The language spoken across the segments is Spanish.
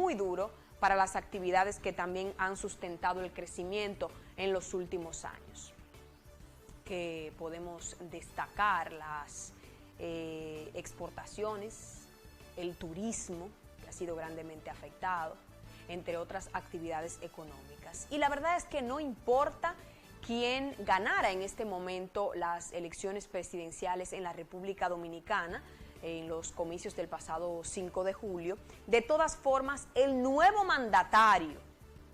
muy duro para las actividades que también han sustentado el crecimiento en los últimos años. Que podemos destacar las exportaciones, el turismo, que ha sido grandemente afectado, entre otras actividades económicas. Y la verdad es que no importa quién ganara en este momento las elecciones presidenciales en la República Dominicana, en los comicios del pasado 5 de julio, de todas formas, el nuevo mandatario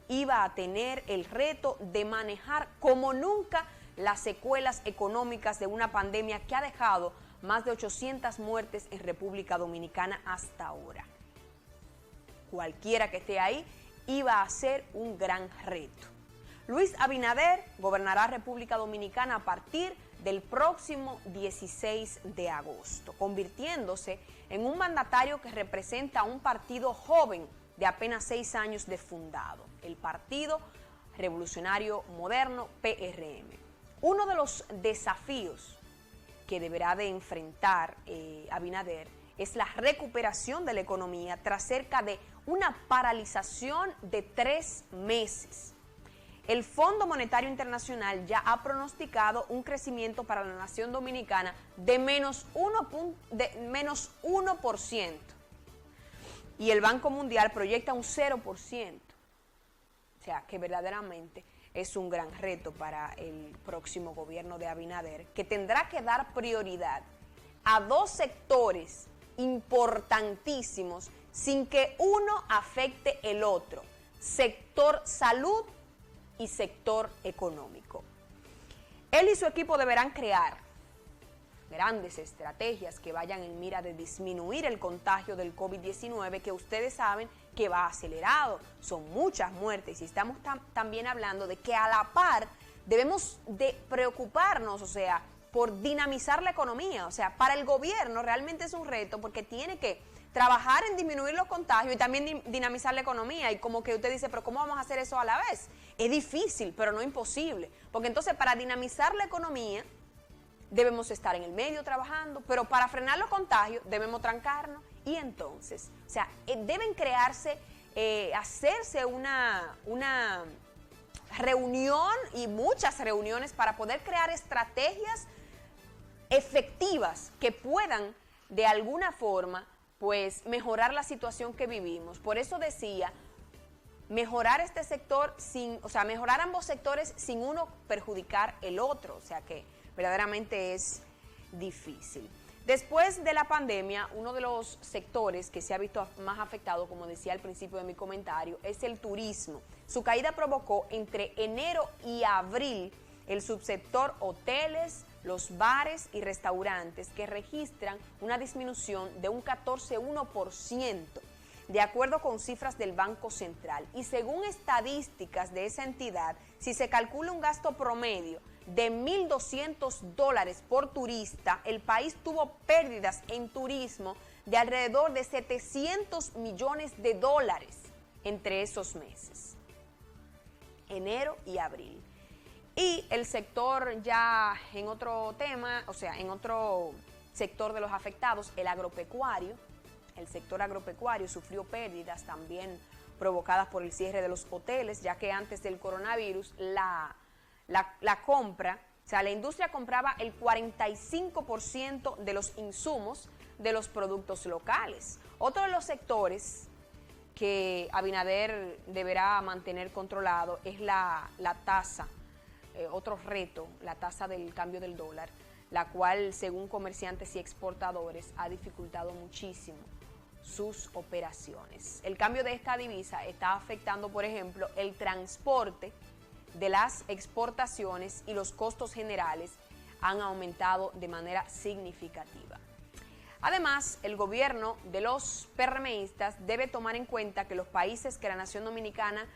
iba a tener el reto de manejar como nunca las secuelas económicas de una pandemia que ha dejado más de 800 muertes en República Dominicana hasta ahora. Cualquiera que esté ahí iba a ser un gran reto. Luis Abinader gobernará República Dominicana a partir del próximo 16 de agosto, convirtiéndose en un mandatario que representa a un partido joven de apenas 6 años de fundado, el Partido Revolucionario Moderno, PRM. Uno de los desafíos que deberá de enfrentar Abinader es la recuperación de la economía tras cerca de una paralización de 3 meses. El Fondo Monetario Internacional ya ha pronosticado un crecimiento para la nación dominicana de menos 1%. Y el Banco Mundial proyecta un 0%. O sea, que verdaderamente es un gran reto para el próximo gobierno de Abinader, que tendrá que dar prioridad a 2 sectores importantísimos sin que uno afecte el otro: sector salud y sector económico. Él y su equipo deberán crear grandes estrategias que vayan en mira de disminuir el contagio del COVID-19, que ustedes saben que va acelerado, son muchas muertes, y estamos también hablando de que a la par debemos de preocuparnos, o sea, por dinamizar la economía. O sea, para el gobierno realmente es un reto porque tiene que trabajar en disminuir los contagios y también dinamizar la economía. Y como que usted dice, pero ¿cómo vamos a hacer eso a la vez? Es difícil, pero no imposible. Porque entonces para dinamizar la economía debemos estar en el medio trabajando, pero para frenar los contagios debemos trancarnos. Y entonces, o sea, deben crearse, hacerse una reunión y muchas reuniones para poder crear estrategias efectivas que puedan de alguna forma pues mejorar la situación que vivimos. Por eso decía, mejorar este sector mejorar ambos sectores sin uno perjudicar el otro, o sea que verdaderamente es difícil. Después de la pandemia, uno de los sectores que se ha visto más afectado, como decía al principio de mi comentario, es el turismo. Su caída provocó entre enero y abril el subsector hoteles, los bares y restaurantes, que registran una disminución de un 14,1%, de acuerdo con cifras del Banco Central. Y según estadísticas de esa entidad, si se calcula un gasto promedio de $1,200 por turista, el país tuvo pérdidas en turismo de alrededor de $700 millones entre esos meses, enero y abril. Y el sector, ya en otro tema, o sea, en otro sector de los afectados, el agropecuario. El sector agropecuario sufrió pérdidas también provocadas por el cierre de los hoteles, ya que antes del coronavirus la compra, o sea, la industria compraba el 45% de los insumos de los productos locales. Otro de los sectores que Abinader deberá mantener controlado es la tasa, otro reto, la tasa del cambio del dólar, la cual, según comerciantes y exportadores, ha dificultado muchísimo sus operaciones. El cambio de esta divisa está afectando, por ejemplo, el transporte de las exportaciones, y los costos generales han aumentado de manera significativa. Además, el gobierno de los PRMistas debe tomar en cuenta que los países que la nación dominicana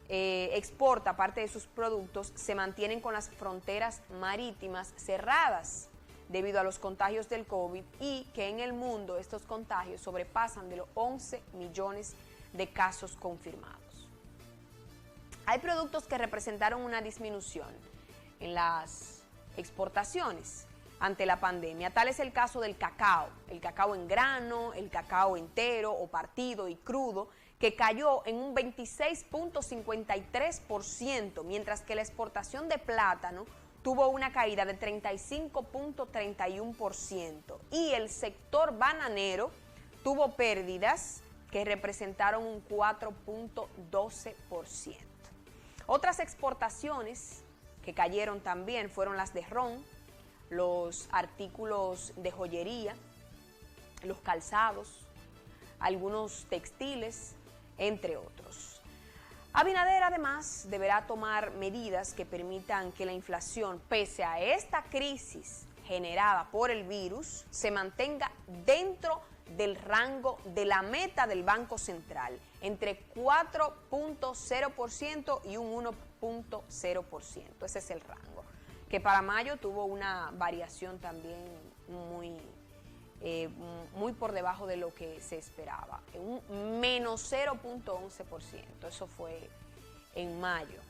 exporta parte de sus productos se mantienen con las fronteras marítimas cerradas debido a los contagios del COVID, y que en el mundo estos contagios sobrepasan de los 11 millones de casos confirmados. Hay productos que representaron una disminución en las exportaciones ante la pandemia. Tal es el caso del cacao, el cacao en grano, el cacao entero o partido y crudo, que cayó en un 26.53%, mientras que la exportación de plátano tuvo una caída de 35.31%, y el sector bananero tuvo pérdidas que representaron un 4.12%. Otras exportaciones que cayeron también fueron las de ron, los artículos de joyería, los calzados, algunos textiles, entre otros. Abinader además deberá tomar medidas que permitan que la inflación, pese a esta crisis generada por el virus, se mantenga dentro del rango de la meta del Banco Central, entre 4.0% y un 1.0%. Ese es el rango, que para mayo tuvo una variación también muy por debajo de lo que se esperaba, un menos 0.11%. Eso fue en mayo,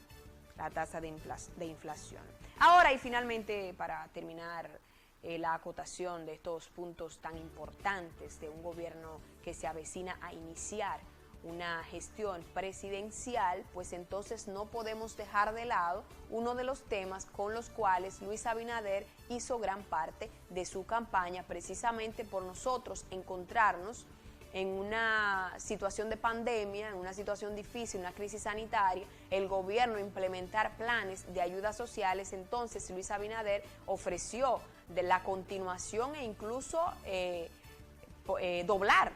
la tasa de inflación. Ahora, y finalmente, para terminar la acotación de estos puntos tan importantes de un gobierno que se avecina a iniciar una gestión presidencial, pues entonces no podemos dejar de lado uno de los temas con los cuales Luis Abinader hizo gran parte de su campaña, precisamente por nosotros encontrarnos en una situación de pandemia, en una situación difícil, una crisis sanitaria, el gobierno implementar planes de ayudas sociales. Entonces Luis Abinader ofreció de la continuación e incluso doblar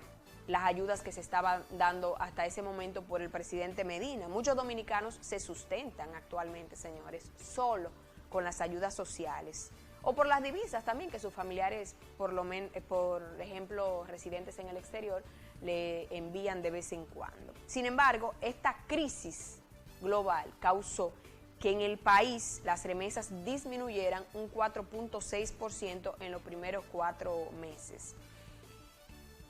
las ayudas que se estaban dando hasta ese momento por el presidente Medina. Muchos dominicanos se sustentan actualmente, señores, solo con las ayudas sociales o por las divisas también que sus familiares, por ejemplo, residentes en el exterior, le envían de vez en cuando. Sin embargo, esta crisis global causó que en el país las remesas disminuyeran un 4.6% en los primeros 4 meses.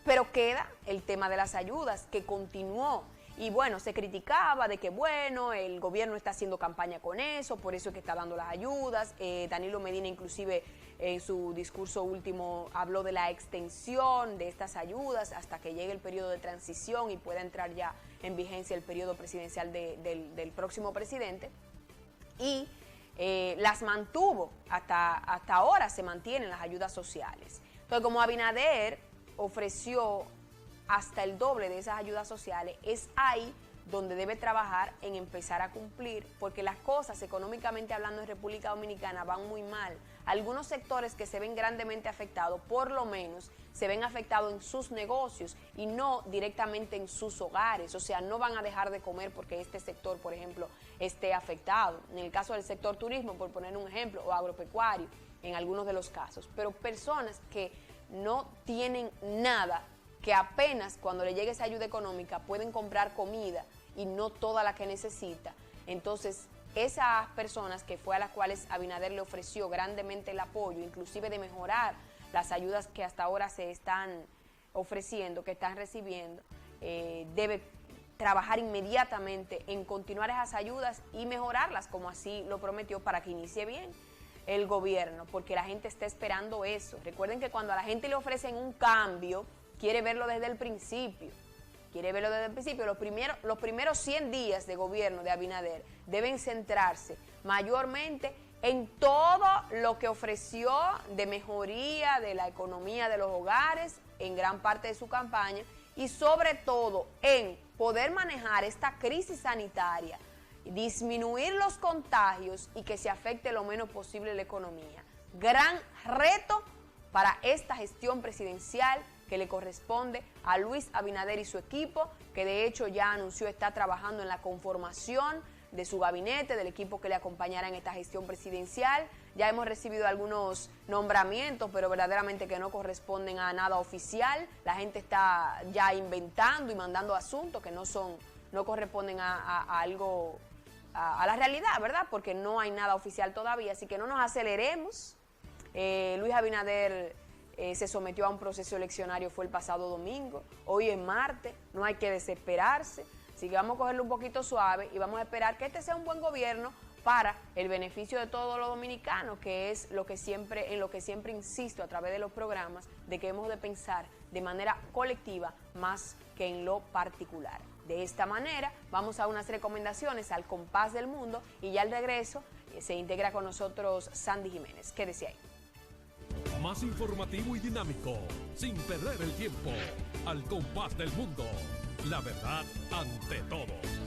Pero queda el tema de las ayudas, que continuó. Y bueno, se criticaba de que bueno, el gobierno está haciendo campaña con eso, por eso es que está dando las ayudas. Danilo Medina inclusive en su discurso último habló de la extensión de estas ayudas hasta que llegue el periodo de transición y pueda entrar ya en vigencia el periodo presidencial del próximo presidente. Y las mantuvo, hasta ahora se mantienen las ayudas sociales. Entonces, como Abinader ofreció hasta el doble de esas ayudas sociales, es ahí donde debe trabajar en empezar a cumplir, porque las cosas económicamente hablando en República Dominicana van muy mal. Algunos sectores que se ven grandemente afectados, por lo menos se ven afectados en sus negocios y no directamente en sus hogares. O sea, no van a dejar de comer porque este sector, por ejemplo, esté afectado. En el caso del sector turismo, por poner un ejemplo, o agropecuario, en algunos de los casos. Pero personas que no tienen nada, que apenas cuando le llegue esa ayuda económica pueden comprar comida y no toda la que necesita. Entonces, esas personas que fue a las cuales Abinader le ofreció grandemente el apoyo, inclusive de mejorar las ayudas que hasta ahora se están ofreciendo, que están recibiendo, debe trabajar inmediatamente en continuar esas ayudas y mejorarlas, como así lo prometió, para que inicie bien el gobierno, porque la gente está esperando eso. Recuerden que cuando a la gente le ofrecen un cambio, quiere verlo desde el principio. Los primeros 100 días de gobierno de Abinader deben centrarse mayormente en todo lo que ofreció de mejoría de la economía de los hogares en gran parte de su campaña, y sobre todo en poder manejar esta crisis sanitaria, disminuir los contagios y que se afecte lo menos posible la economía. Gran reto para esta gestión presidencial que le corresponde a Luis Abinader y su equipo, que de hecho ya anunció está trabajando en la conformación de su gabinete, del equipo que le acompañará en esta gestión presidencial. Ya hemos recibido algunos nombramientos, pero verdaderamente que no corresponden a nada oficial. La gente está ya inventando y mandando asuntos que no corresponden a algo, a la realidad, ¿verdad? Porque no hay nada oficial todavía, así que no nos aceleremos. Luis Abinader se sometió a un proceso eleccionario, fue el pasado domingo, hoy es martes, no hay que desesperarse, así que vamos a cogerlo un poquito suave y vamos a esperar que este sea un buen gobierno para el beneficio de todos los dominicanos, que es en lo que siempre insisto a través de los programas, de que hemos de pensar de manera colectiva más que en lo particular. De esta manera vamos a unas recomendaciones al compás del mundo y ya al regreso se integra con nosotros Sandy Jiménez. Quédese ahí. Más informativo y dinámico, sin perder el tiempo, al compás del mundo. La verdad ante todo.